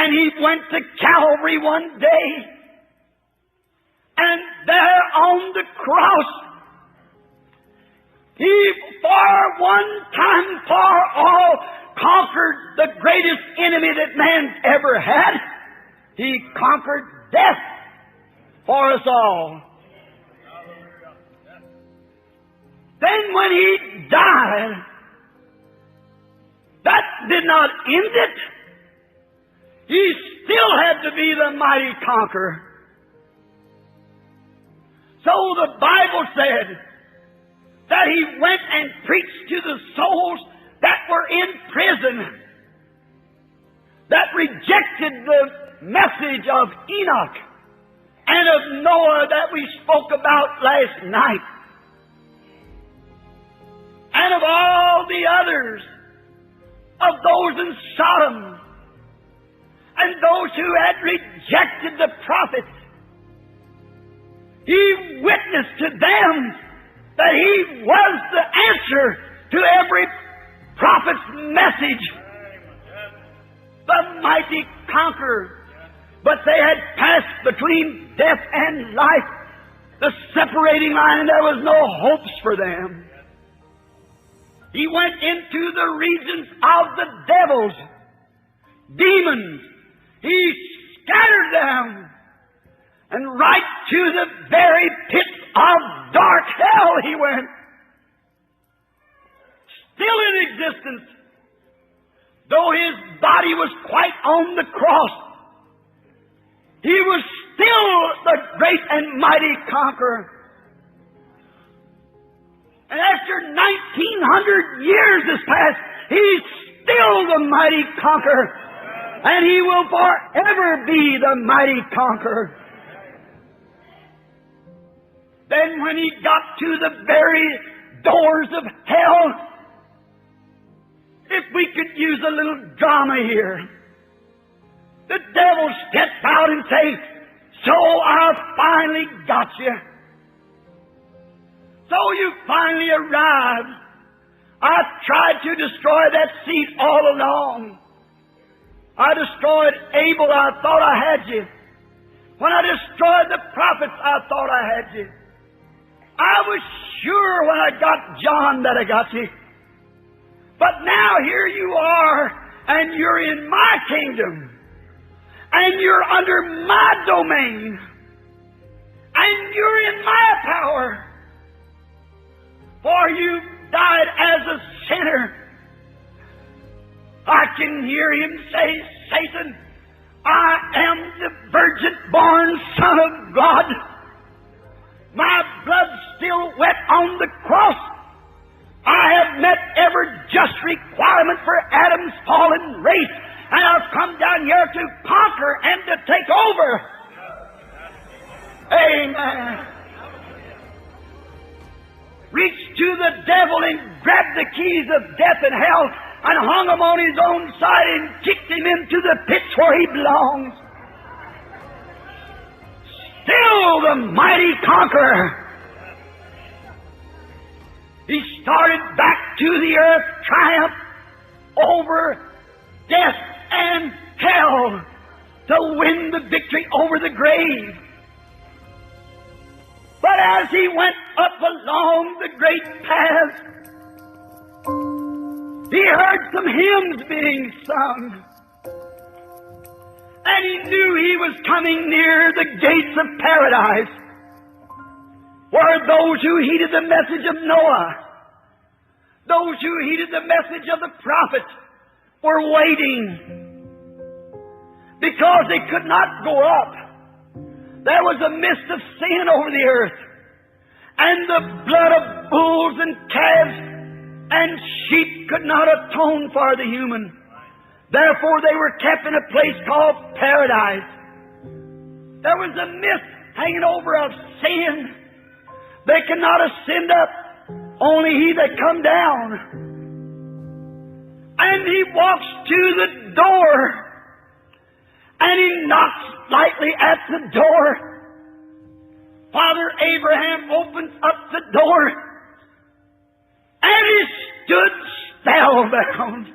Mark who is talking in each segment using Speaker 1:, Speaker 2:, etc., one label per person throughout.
Speaker 1: And He went to Calvary one day, and there on the cross, He, for one time for all, conquered the greatest enemy that man's ever had. He conquered death for us all. Then when He died, that did not end it. He still had to be the mighty conqueror. So the Bible said that He went and preached to the souls that were in prison, that rejected the message of Enoch and of Noah that we spoke about last night, and of all the others, of those in Sodom, and those who had rejected the prophets. He witnessed to them that He was the answer to every prophet's message, the mighty conqueror. But they had passed between death and life, the separating line, and there was no hopes for them. He went into the regions of the devils, demons. He scattered them, and right to the very pits of dark hell He went. Still in existence, though His body was quite on the cross, He was still the great and mighty conqueror. And after 1900 years has passed, He's still the mighty conqueror. And He will forever be the mighty conqueror. Then when He got to the very doors of hell, if we could use a little drama here, the devil steps out and says, "So I finally got you. So you finally arrived. I tried to destroy that seed all along. I destroyed Abel, I thought I had you. When I destroyed the prophets, I thought I had you. I was sure when I got John that I got you. But now here you are, and you're in my kingdom, and you're under my domain, and you're in my power. For you died as a sinner." I can hear Him say, "Satan, I am the virgin-born Son of God. My blood's still wet on the cross. I have met every just requirement for Adam's fallen race, and I've come down here to conquer and to take over." Amen. Reached to the devil and grabbed the keys of death and hell and hung them on His own side and kicked him into the pits where he belongs. Still the mighty conqueror. He started back to the earth, triumph over death and hell, to win the victory over the grave. But as He went up along the great path, He heard some hymns being sung, and He knew He was coming near the gates of paradise, where those who heeded the message of Noah, those who heeded the message of the prophets, were waiting, because they could not go up. There was a mist of sin over the earth, and the blood of bulls and calves and sheep could not atone for the human. Therefore they were kept in a place called paradise. There was a mist hanging over of sin. They could not ascend up, only He that come down. And He walks to the door, and He knocks lightly at the door. Father Abraham opens up the door, and he stood spellbound.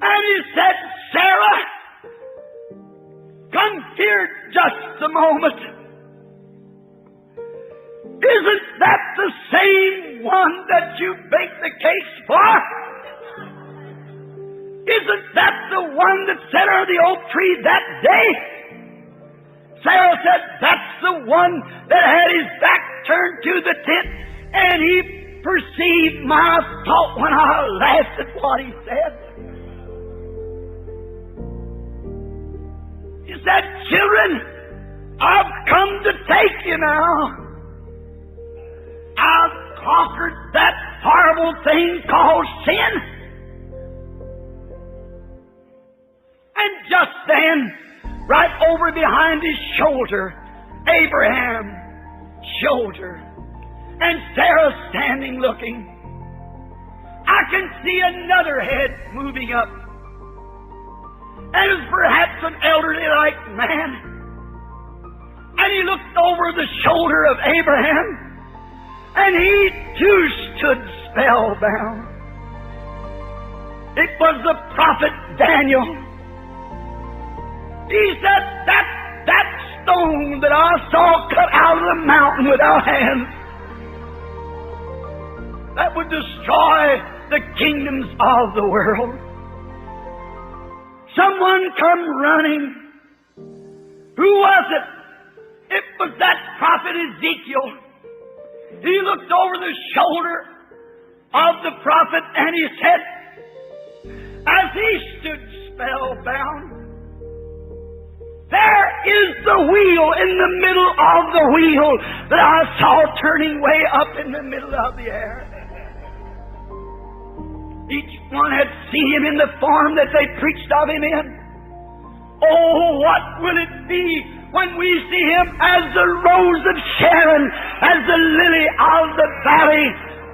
Speaker 1: And he said, Sarah, come here just a moment. Isn't that the same one that you baked the cakes for? Isn't that the one that sat under the oak tree that day? Sarah said, that's the one that had his back turned to the tent, and he perceived my thought when I laughed at what he said. He said, children, I've come to take you now. I've conquered that horrible thing called sin. And just then, right over behind his shoulder, Abraham's shoulder, and Sarah standing looking, I can see another head moving up. And it was perhaps an elderly-like man. And he looked over the shoulder of Abraham, and he too stood spellbound. It was the prophet Daniel. He said, that stone that I saw cut out of the mountain without hands, that would destroy the kingdoms of the world. Someone come running. Who was it? It was that prophet Ezekiel. He looked over the shoulder of the prophet and he said, as he stood spellbound, there is the wheel in the middle of the wheel that I saw turning way up in the middle of the air. Each one had seen him in the form that they preached of him in. Oh, what will it be when we see him as the rose of Sharon, as the lily of the valley,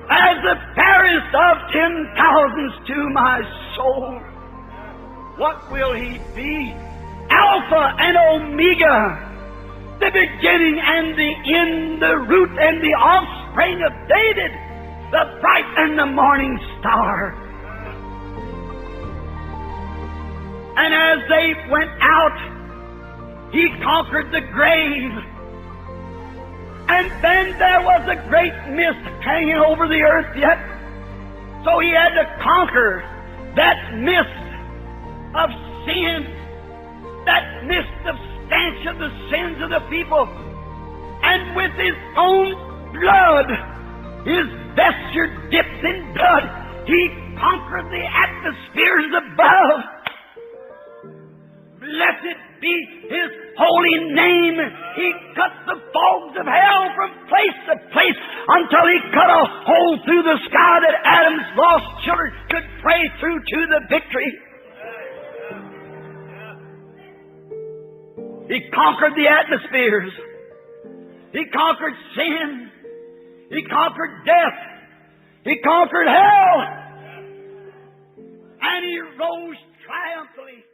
Speaker 1: as the fairest of 10,000s to my soul? What will he be? Alpha and Omega, the beginning and the end, the root and the offspring of David, the bright and the morning star. And as they went out, he conquered the grave. And then there was a great mist hanging over the earth yet. So he had to conquer that mist of sin, that mist of stench of the sins of the people. And with his own blood, his vesture dipped in blood, he conquered the atmospheres above. Blessed be his holy name. He cut the fogs of hell from place to place until he cut a hole through the sky that Adam's lost children could pray through to the victory. He conquered the atmospheres. He conquered sin. He conquered death. He conquered hell. And he rose triumphantly